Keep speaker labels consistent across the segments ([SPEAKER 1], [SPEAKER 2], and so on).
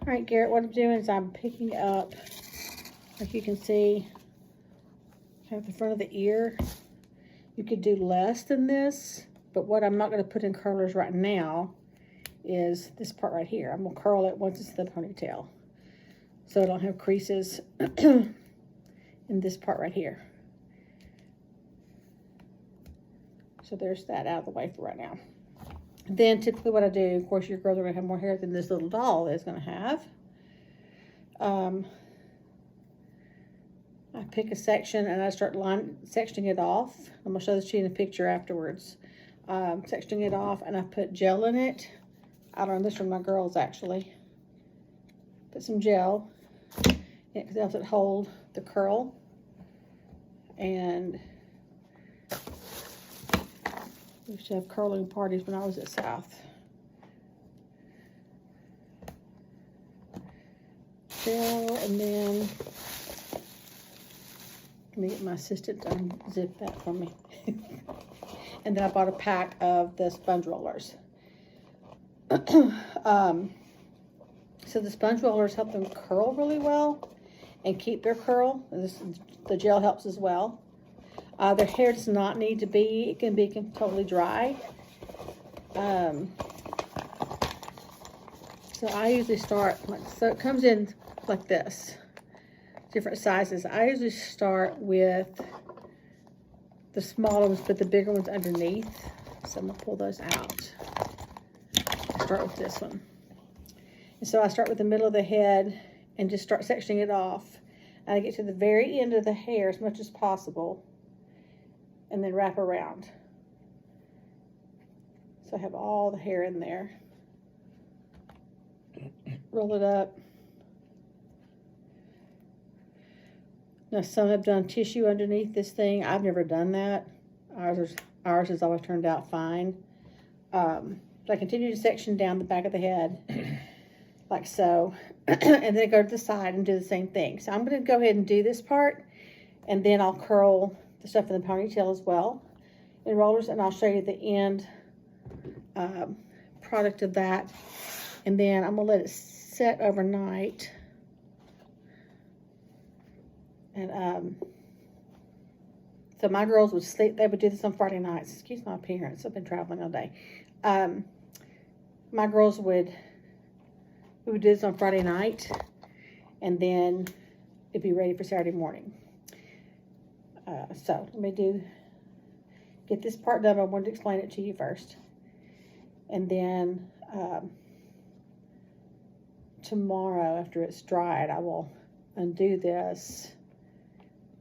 [SPEAKER 1] All right, Garrett, what I'm doing is I'm picking up, like you can see, kind of the front of the ear. You could do less than this, but what I'm not going to put in curlers right now is this part right here. I'm going to curl it once it's the ponytail, so I don't have creases in this part right here. So there's that out of the way for right now. Then typically what I do, of course, your girls are going to have more hair than this little doll is going to have. I pick a section and I start sectioning it off. I'm going to show this to you in a picture afterwards. Sectioning it off, and I put gel in it. I learned this from my girls, actually. Put some gel in it because it helps it hold the curl. And we used to have curling parties when I was at South. Gel, and then let me get my assistant to unzip that for me. And then I bought a pack of the sponge rollers. So the sponge rollers help them curl really well and keep their curl. The gel helps as well. Their hair does not need to be, it can be totally dry. So I usually start, so it comes in like this, different sizes. I usually start with the smaller ones, put the bigger ones underneath. So I'm gonna pull those out. Start with this one. And so I start with the middle of the head and just start sectioning it off. And I get to the very end of the hair as much as possible and then wrap around. So I have all the hair in there. Roll it up. Now some have done tissue underneath this thing. I've never done that. Ours has always turned out fine. So I continue to section down the back of the head like so. And then go to the side and do the same thing. So I'm going to go ahead and do this part, and then I'll curl the stuff in the ponytail as well in rollers, and I'll show you the end product of that. And then I'm going to let it set overnight. And so my girls would sleep, they would do this on Friday nights. Excuse my appearance, I've been traveling all day. My girls we would do this on Friday night, and then it'd be ready for Saturday morning. So let me get this part done. I wanted to explain it to you first. And then tomorrow, after it's dried, I will undo this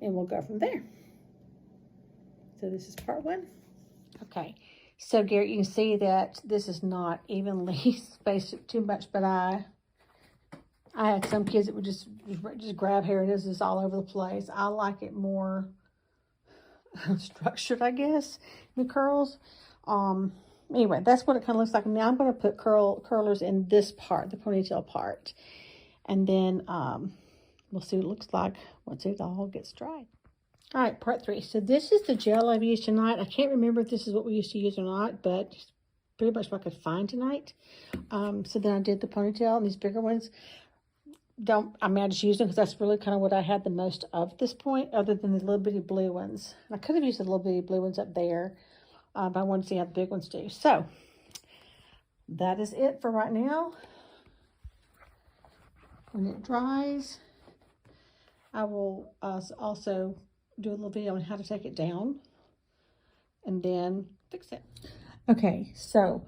[SPEAKER 1] and we'll go from there. So this is part one. Okay, so Garrett, you can see that this is not evenly spaced too much, but I had some kids that would just grab hair and this is all over the place. I like it more structured, I guess, the curls. Anyway, that's what it kind of looks like. Now I'm going to put curlers in this part, the ponytail part, and then we'll see what it looks like once it all gets dried. All right, part three. So this is the gel I've used tonight. I can't remember if this is what we used to use or not, but it's pretty much what I could find tonight. So then I did the ponytail and these bigger ones. I just used them because that's really kind of what I had the most of at this point, other than the little bitty blue ones. I could have used the little bitty blue ones up there, but I wanted to see how the big ones do. So that is it for right now. When it dries, I will also do a little video on how to take it down and then fix it. Okay, so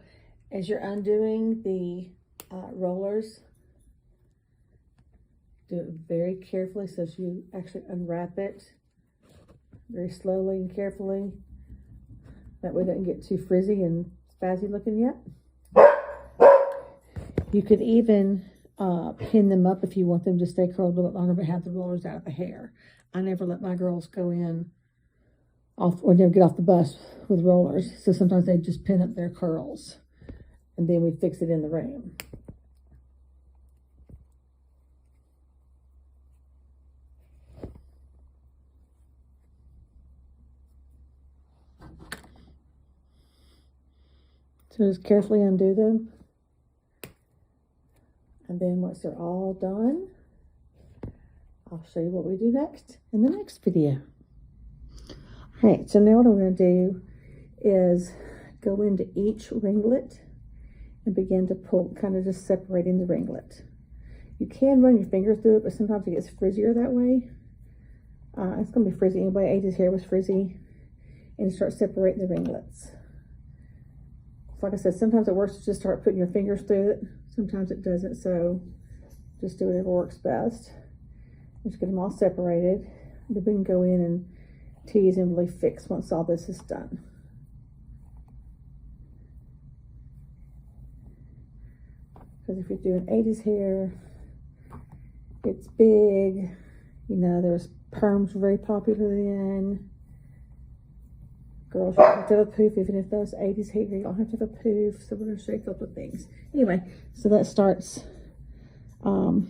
[SPEAKER 1] as you're undoing the rollers, do it very carefully so that you actually unwrap it very slowly and carefully. That way it doesn't get too frizzy and spazzy looking yet. You could even pin them up if you want them to stay curled a little bit longer, but have the rollers out of the hair. I never let my girls go in or never get off the bus with rollers. So sometimes they just pin up their curls and then we fix it in the room. So just carefully undo them. And then once they're all done, I'll show you what we do next in the next video. All right, so now what I'm going to do is go into each ringlet and begin to pull, kind of just separating the ringlet. You can run your finger through it, but sometimes it gets frizzier that way. It's going to be frizzy anyway. Age's hair was frizzy. And you start separating the ringlets. So like I said, sometimes it works to just start putting your fingers through it. Sometimes it doesn't, so just do whatever works best. Just get them all separated. Then we can go in and tease and really fix once all this is done. Because if you're doing 80s hair, it's big. You know, there's perms very popular then. Girls, you don't have to have a poof, even if those 80s hair, you don't have to have a poof. So we're going to show you a couple of things. Anyway, so that starts the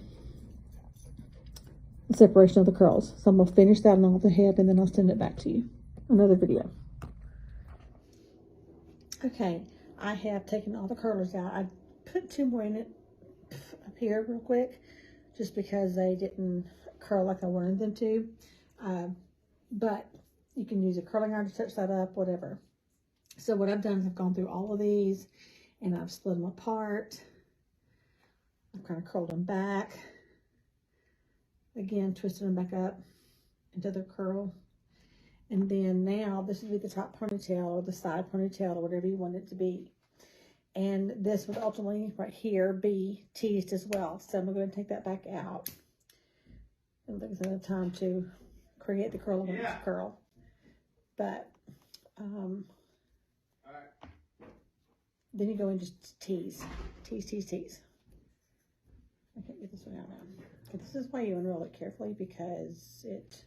[SPEAKER 1] separation of the curls. So I'm going to finish that on the head, and then I'll send it back to you. Another video. Okay, I have taken all the curlers out. I put 2 more in it up here real quick, just because they didn't curl like I wanted them to. But you can use a curling iron to touch that up, whatever. So what I've done is I've gone through all of these and I've split them apart. I've kind of curled them back. Again, twisted them back up into the curl. And then now this would be the top ponytail or the side ponytail or whatever you want it to be. And this would ultimately right here be teased as well. So I'm going to take that back out. I don't think it's enough time to create the curl of the curl. But then you go and just tease. Tease, tease, tease. I can't get this one out now. But this is why you unroll it carefully, because it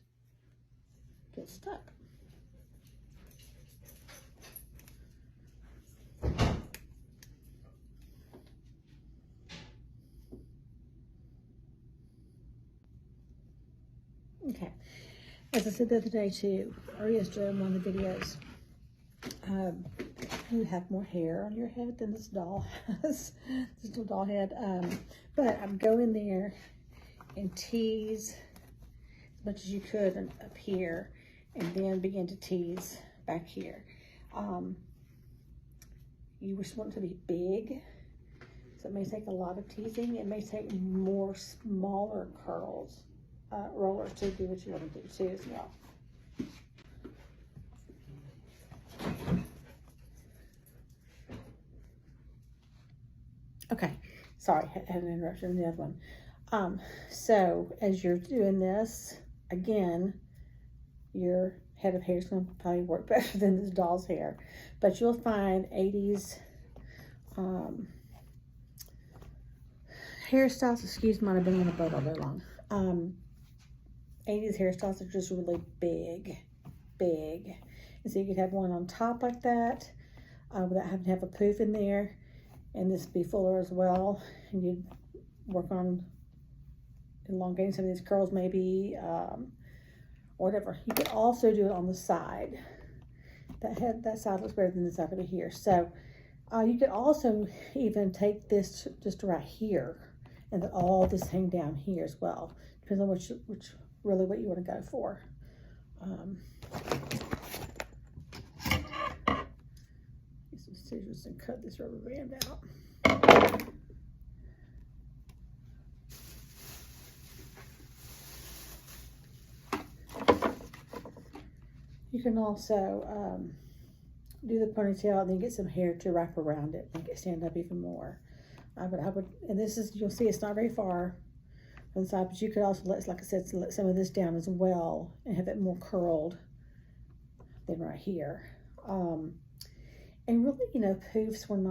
[SPEAKER 1] gets stuck. Okay. As I said the other day too, or yesterday in one of the videos, you have more hair on your head than this doll has. This little doll head. But I'm going there and tease as much as you could up here, and then begin to tease back here. You just want it to be big, so it may take a lot of teasing. It may take more smaller curls, rollers to do what you want to do too as well. Okay, sorry, I had an interruption in the other one. So as you're doing this, again, your head of hair is going to probably work better than this doll's hair, but you'll find 80s hairstyles, excuse me, might have been on a boat all day long. 80s hairstyles are just really big. And so you could have one on top like that, without having to have a poof in there. And this be fuller as well. And you'd work on elongating some of these curls maybe, whatever. You could also do it on the side. That side looks better than this side over here. So you could also even take this just right here and then all this hang down here as well. Depends on which really what you want to go for. Use some scissors and cut this rubber band out. You can also do the ponytail and then get some hair to wrap around it, make it stand up even more. But I would, and this is, you'll see it's not very far from the side, but you could also let, like I said, let some of this down as well and have it more curled than right here. And really, you know, poofs weren't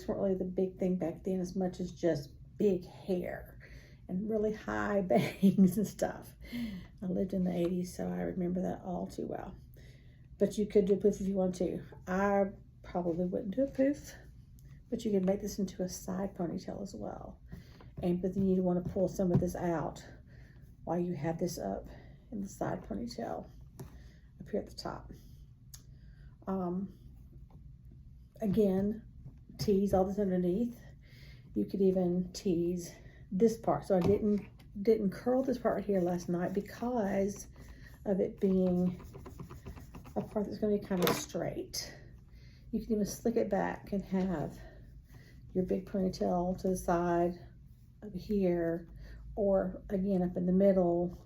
[SPEAKER 1] really the big thing back then as much as just big hair and really high bangs and stuff. I lived in the 80s, so I remember that all too well. But you could do a poof if you want to. I probably wouldn't do a poof, but you can make this into a side ponytail as well. But then you want to pull some of this out while you have this up in the side ponytail up here at the top. Again, tease all this underneath You could even tease this part. So I didn't curl this part right here last night because of it being a part that's going to be kind of straight. You can even slick it back and have your big ponytail to the side over here, or again up in the middle,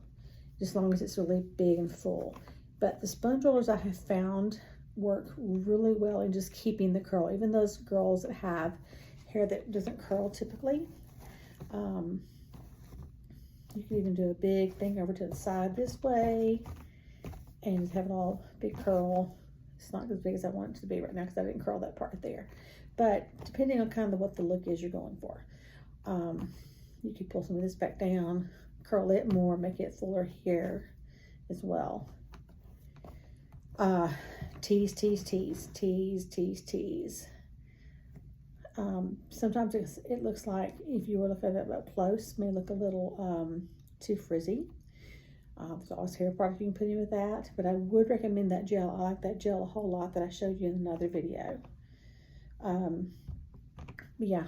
[SPEAKER 1] as long as it's really big and full. But the sponge rollers I have found work really well in just keeping the curl. Even those girls that have hair that doesn't curl typically, you can even do a big thing over to the side this way and just have it all big curl. It's not as big as I want it to be right now because I didn't curl that part there. But depending on kind of what the look is you're going for, you can pull some of this back down, curl it more, make it fuller here as well. Tease, tease, tease, tease, tease, tease. Sometimes it looks like, if you were looking at it up close, may look a little too frizzy. There's always hair product you can put in with that, but I would recommend that gel. I like that gel a whole lot that I showed you in another video. Yeah,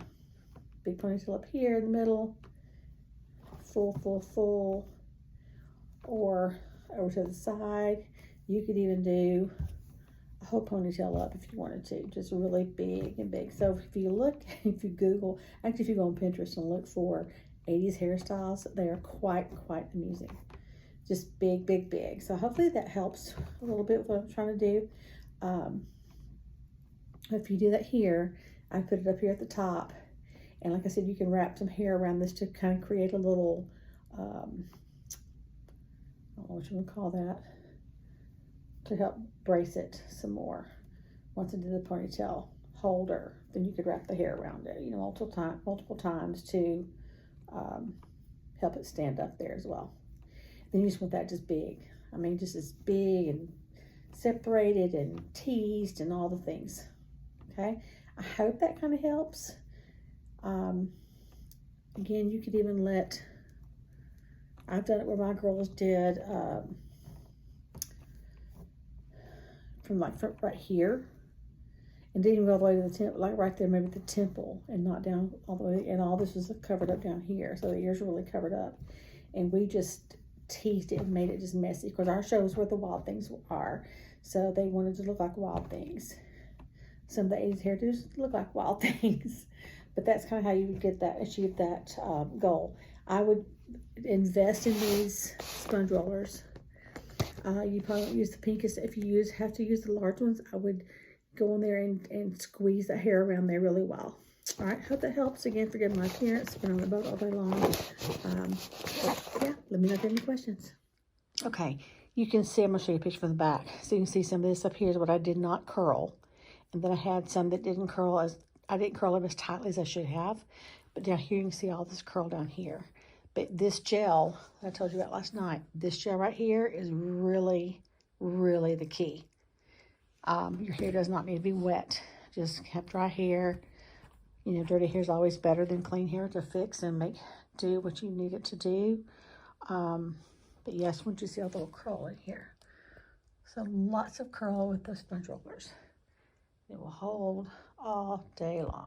[SPEAKER 1] big ponytail up here in the middle, full, full, full, or over to the side. You could even do a whole ponytail up if you wanted to, just really big and big. So if you look, if you Google, actually if you go on Pinterest and look for 80s hairstyles, they are quite amusing. Just big, big, big. So hopefully that helps a little bit with what I'm trying to do. If you do that here, I put it up here at the top. And like I said, you can wrap some hair around this to kind of create a little, I don't know what you would call that, to help brace it some more. Once I did the ponytail holder, then you could wrap the hair around it, you know, multiple times to help it stand up there as well. Then you just want that just big. I mean, just as big and separated and teased and all the things. Okay, I hope that kind of helps. Again, you could even let, I've done it where my girls did from right here, and didn't even go all the way to the temple, like right there, maybe the temple, and not down all the way. And all this was covered up down here, so the ears were really covered up. And we just teased it and made it just messy, because our show is where the wild things are, so they wanted to look like wild things. Some of the 80s hairdos look like wild things, but that's kind of how you would get that, achieve that goal. I would invest in these sponge rollers. You probably don't use the pinkest. If you have to use the large ones, I would go in there and squeeze the hair around there really well. All right, hope that helps. Again, forgive my appearance. Been on the boat all day long. Yeah, let me know if you have any questions. Okay, you can see, I'm going to show you a picture from the back. So you can see some of this up here is what I did not curl. And then I had some that didn't curl I didn't curl them as tightly as I should have. But down here, you can see all this curl down here. But this gel that I told you about last night, this gel right here is really, really the key. Your hair does not need to be wet. Just have dry hair. You know, dirty hair is always better than clean hair to fix and do what you need it to do. But yes, once you see all the little curl in here. So lots of curl with those sponge rollers. It will hold all day long.